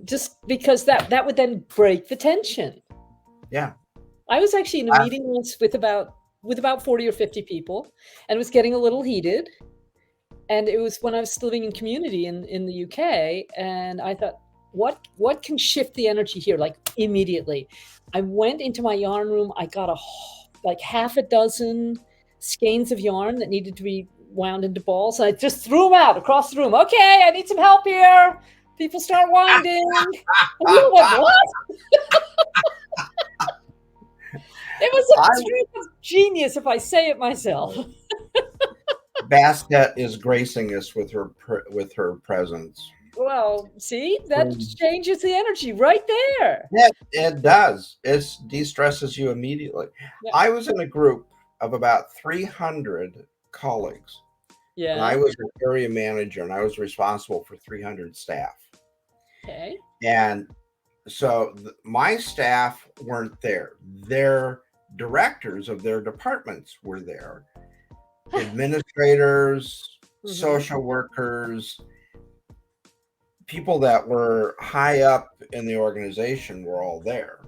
Just because that would then break the tension.
Yeah.
I was actually in a meeting once with about 40 or 50 people, and it was getting a little heated. And it was when I was living in community in the UK, and I thought, what can shift the energy here? Like immediately, I went into my yarn room. I got like half a dozen skeins of yarn that needed to be wound into balls. I just threw them out across the room. Okay, I need some help here. People start winding. And you went, what? It was a streak of genius, if I say it myself.
Bastet is gracing us with her presence.
Well, see, that changes the energy right there.
Yeah, it does. It de-stresses you immediately. Yeah. I was in a group of about 300 colleagues. Yeah. And I was an area manager, and I was responsible for 300 staff.
Okay.
And so my staff weren't there. Their directors of their departments were there. Administrators, social workers, people that were high up in the organization were all there.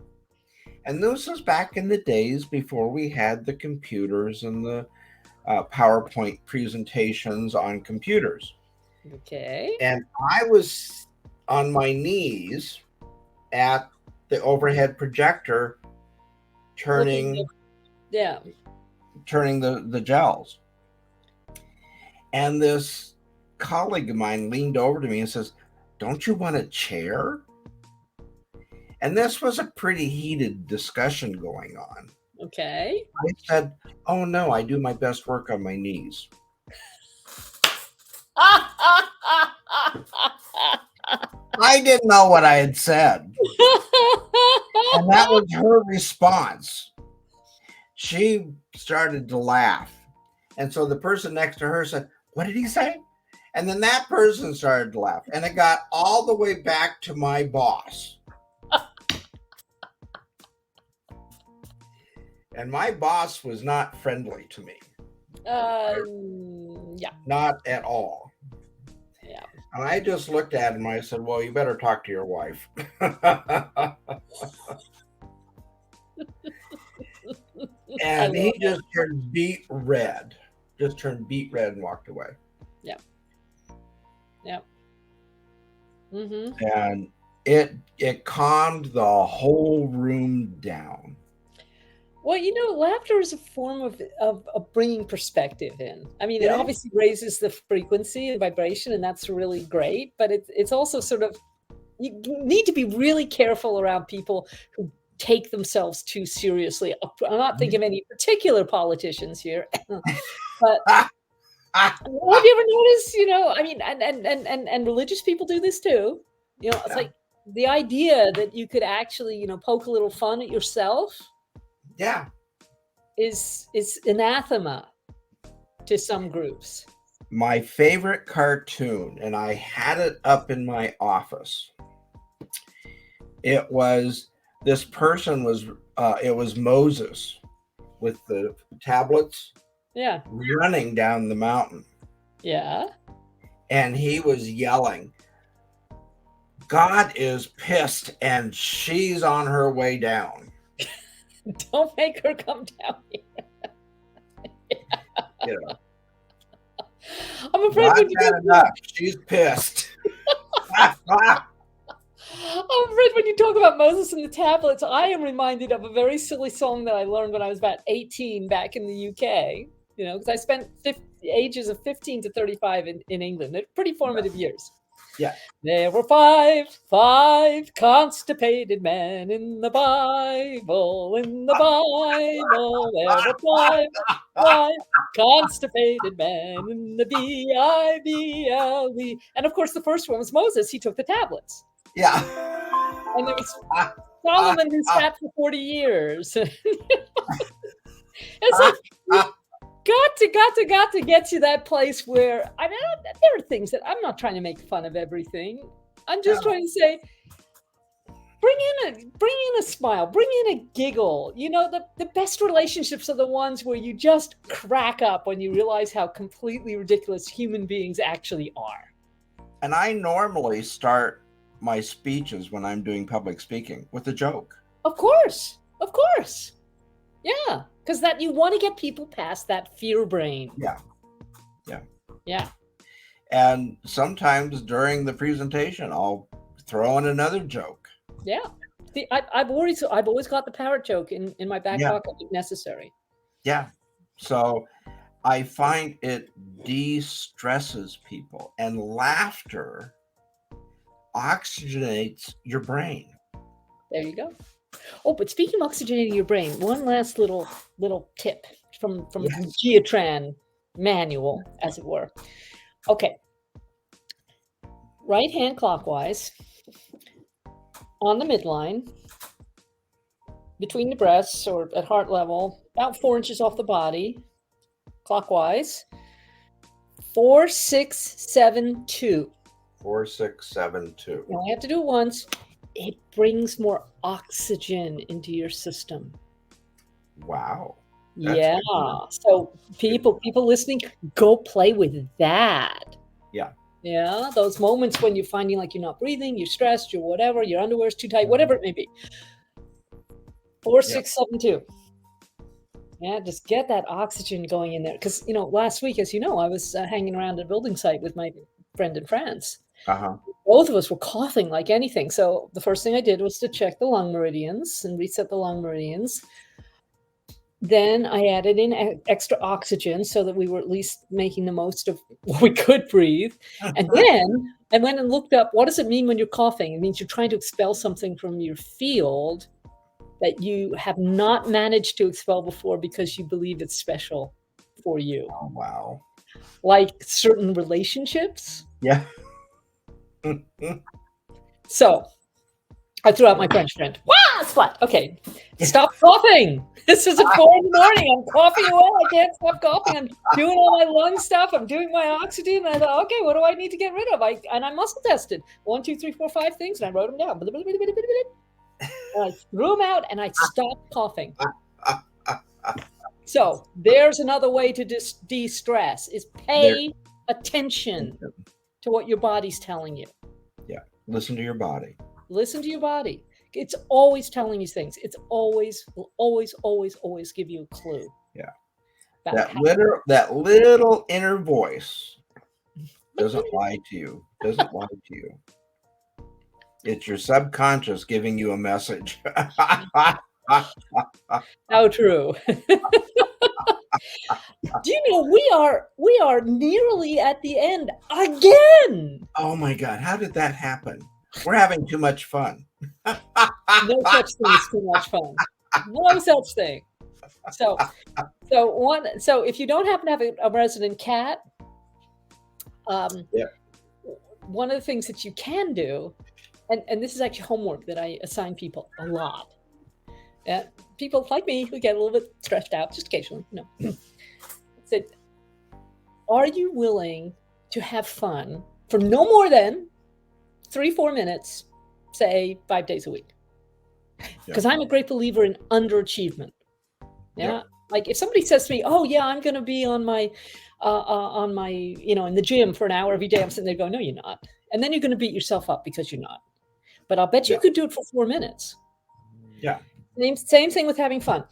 And this was back in the days before we had the computers and the PowerPoint presentations on computers.
Okay.
And I was on my knees at the overhead projector turning the gels. And this colleague of mine leaned over to me and says, "Don't you want a chair?" And this was a pretty heated discussion going on.
Okay.
I said, "Oh no, I do my best work on my knees." I didn't know what I had said. And that was her response. She started to laugh. And so the person next to her said, "What did he say?" And then that person started to laugh. And it got all the way back to my boss. And my boss was not friendly to me.
Yeah.
Not at all.
Yeah.
And I just looked at him. I said, well, you better talk to your wife. And he just turned beet red. Just turned beet red and walked away.
Yeah. Yeah. Mm-hmm.
And it calmed the whole room down.
Well, laughter is a form of bringing perspective in. I mean, it obviously raises the frequency and vibration, and that's really great. But it's also sort of, you need to be really careful around people who take themselves too seriously. I'm not thinking of any particular politicians here, but have you ever noticed? I mean, and religious people do this too. It's like the idea that you could actually, poke a little fun at yourself.
Yeah.
Is anathema to some groups.
My favorite cartoon, and I had it up in my office. It was, this person was, it was Moses with the tablets.
Yeah.
Running down the mountain.
Yeah.
And he was yelling, God is pissed and she's on her way down.
Don't make her come down here.
Yeah.
I'm afraid when you
enough. She's pissed.
I'm afraid when you talk about Moses and the tablets, I am reminded of a very silly song that I learned when I was about 18 back in the UK. Because I spent ages of 15 to 35 in England. They're pretty formative years.
Yeah.
There were five constipated men in the Bible. In the Bible, there were five constipated men in the Bible. And of course, the first one was Moses. He took the tablets.
Yeah.
And there was Solomon who sat for 40 years. It's like, got to get to that place where, I mean, there are things that I'm not trying to make fun of everything. I'm just trying to say, bring in a smile, bring in a giggle. The best relationships are the ones where you just crack up when you realize how completely ridiculous human beings actually are.
And I normally start my speeches when I'm doing public speaking with a joke.
Of course. Yeah. Because that you want to get people past that fear brain.
Yeah. And sometimes during the presentation, I'll throw in another joke.
Yeah. See, I've always got the parrot joke in my back pocket if necessary.
Yeah. So I find it de-stresses people, and laughter oxygenates your brain.
There you go. Oh, but speaking of oxygenating your brain, one last little tip from the Geotran manual, as it were. Okay. Right hand clockwise on the midline, between the breasts or at heart level, about 4 inches off the body, clockwise. 4, 6, 7, 2.
4, 6, 7, 2.
You only have to do it once. It brings more oxygen into your system.
Wow.
Yeah. So people listening, go play with that.
Yeah.
Yeah. Those moments when you're finding like you're not breathing, you're stressed, you're whatever, your underwear's too tight, whatever it may be. 4, 6, 7, 2. Yeah, just get that oxygen going in there. Because, last week, as you know, I was hanging around a building site with my friend in France.
Uh-huh.
Both of us were coughing like anything. So the first thing I did was to check the lung meridians and reset the lung meridians. Then I added in extra oxygen so that we were at least making the most of what we could breathe. And then I went and looked up, what does it mean when you're coughing? It means you're trying to expel something from your field that you have not managed to expel before because you believe it's special for you.
Oh, wow.
Like certain relationships.
Yeah.
So I threw out my French friend. Wow, splat. Okay, stop coughing. This is at 4 in the morning. I'm coughing away. I can't stop coughing. I'm doing all my lung stuff. I'm doing my oxygen. And I thought, okay, what do I need to get rid of? I muscle tested 1, 2, 3, 4, 5 things, and I wrote them down. And I threw them out, and I stopped coughing. So there's another way to de-stress is pay attention to what your body's telling you.
Yeah. Listen to your body.
Listen to your body. It's always telling you things. It's will always give you a clue.
Yeah. That little inner voice doesn't lie to you. Doesn't lie to you. It's your subconscious giving you a message.
How true. Do you know we are nearly at the end again?
Oh my God, how did that happen? We're having too much fun.
No such thing as too much fun. No such thing. So if you don't happen to have a resident cat, one of the things that you can do, and this is actually homework that I assign people a lot. People like me who get a little bit stressed out, just occasionally, said, are you willing to have fun for no more than 3-4 minutes, say 5 days a week? Because I'm a great believer in underachievement. Like if somebody says to me, oh yeah, I'm going to be on my in the gym for an hour every day, I'm sitting there going, no, you're not. And then you're going to beat yourself up because you're not. But I'll bet you could do it for 4 minutes.
Yeah.
Same thing with having fun.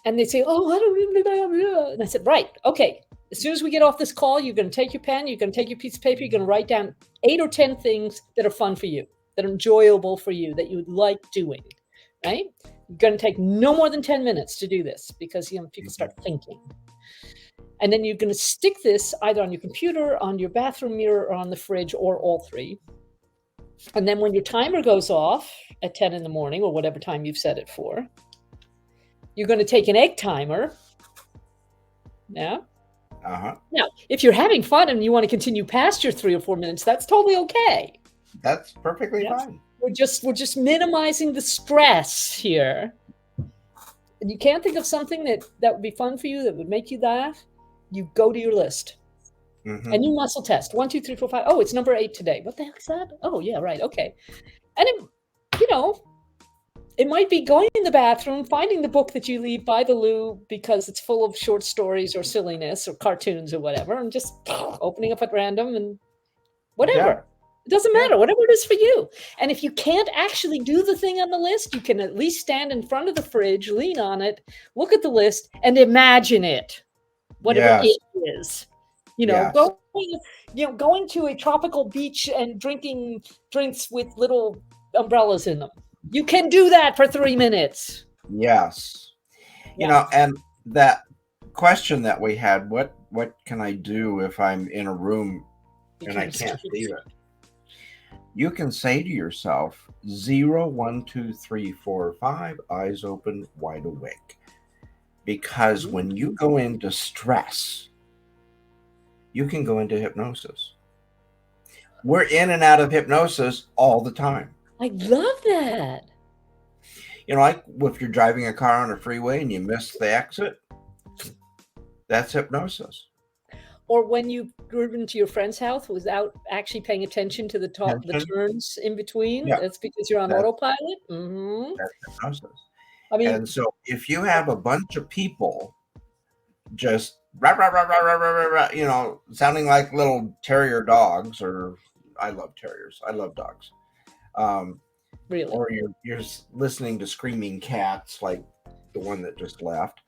And they say, oh, I don't even. And I said, right, okay. As soon as we get off this call, you're going to take your pen, you're going to take your piece of paper, you're going to write down 8 or 10 things that are fun for you, that are enjoyable for you, that you would like doing, right? You're going to take no more than 10 minutes to do this because people start thinking. And then you're going to stick this either on your computer, on your bathroom mirror, or on the fridge, or all three. And then when your timer goes off at 10 in the morning, or whatever time you've set it for, you're going to take an egg timer. Yeah.
Uh-huh.
Now, if you're having fun and you want to continue past your 3 or 4 minutes, that's totally okay.
That's perfectly fine.
We're just minimizing the stress here. And you can't think of something that would be fun for you, that would make you laugh, you go to your list. Mm-hmm. And you muscle test. 1, 2, 3, 4, 5. Oh, it's number 8 today. What the heck is that? Oh, yeah, right. Okay. And it might be going in the bathroom, finding the book that you leave by the loo because it's full of short stories or silliness or cartoons or whatever, and just opening up at random and whatever. Yeah. It doesn't matter, whatever it is for you. And if you can't actually do the thing on the list, you can at least stand in front of the fridge, lean on it, look at the list, and imagine it, whatever it is. Going to a tropical beach and drinking drinks with little umbrellas in them. You can do that for 3 minutes.
Yes. And that question that we had, what can I do if I'm in a room and I can't leave it? You can say to yourself, 0, 1, 2, 3, 4, 5, eyes open, wide awake. Because when you go into stress, you can go into hypnosis. We're in and out of hypnosis all the time.
I love that.
Like if you're driving a car on a freeway and you miss the exit, that's hypnosis.
Or when you drive into your friend's house without actually paying attention to the turns in between, that's because you're on autopilot. Mm-hmm.
That's hypnosis. And so if you have a bunch of people just rah, rah, rah, rah, rah, rah, rah, rah, sounding like little terrier dogs, or I love terriers. I love dogs.
Really?
Or you're listening to screaming cats like the one that just left.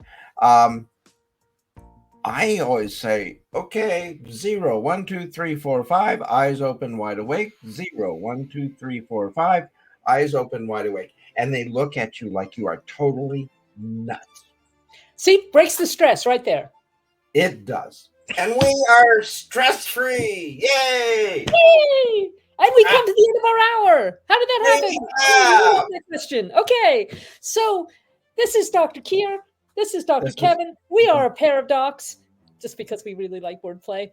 I always say, okay, 0, 1, 2, 3, 4, 5, eyes open, wide awake. 0, 1, 2, 3, 4, 5, eyes open, wide awake. And they look at you like you are totally nuts.
See, breaks the stress right there.
It does. And we are stress-free. Yay!
Yay! And we come to the end of our hour. How did that happen? That question. Okay, so this is Dr. Kier. This is Dr. Kevin. We are a pair of docs, just because we really like wordplay.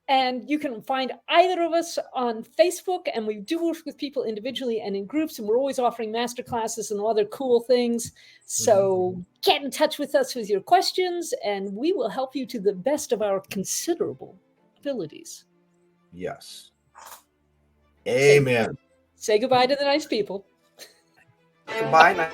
And you can find either of us on Facebook, and we do work with people individually and in groups, and we're always offering masterclasses and other cool things. So get in touch with us with your questions, and we will help you to the best of our considerable abilities.
Yes. Amen.
Say goodbye to the nice people.
Goodbye.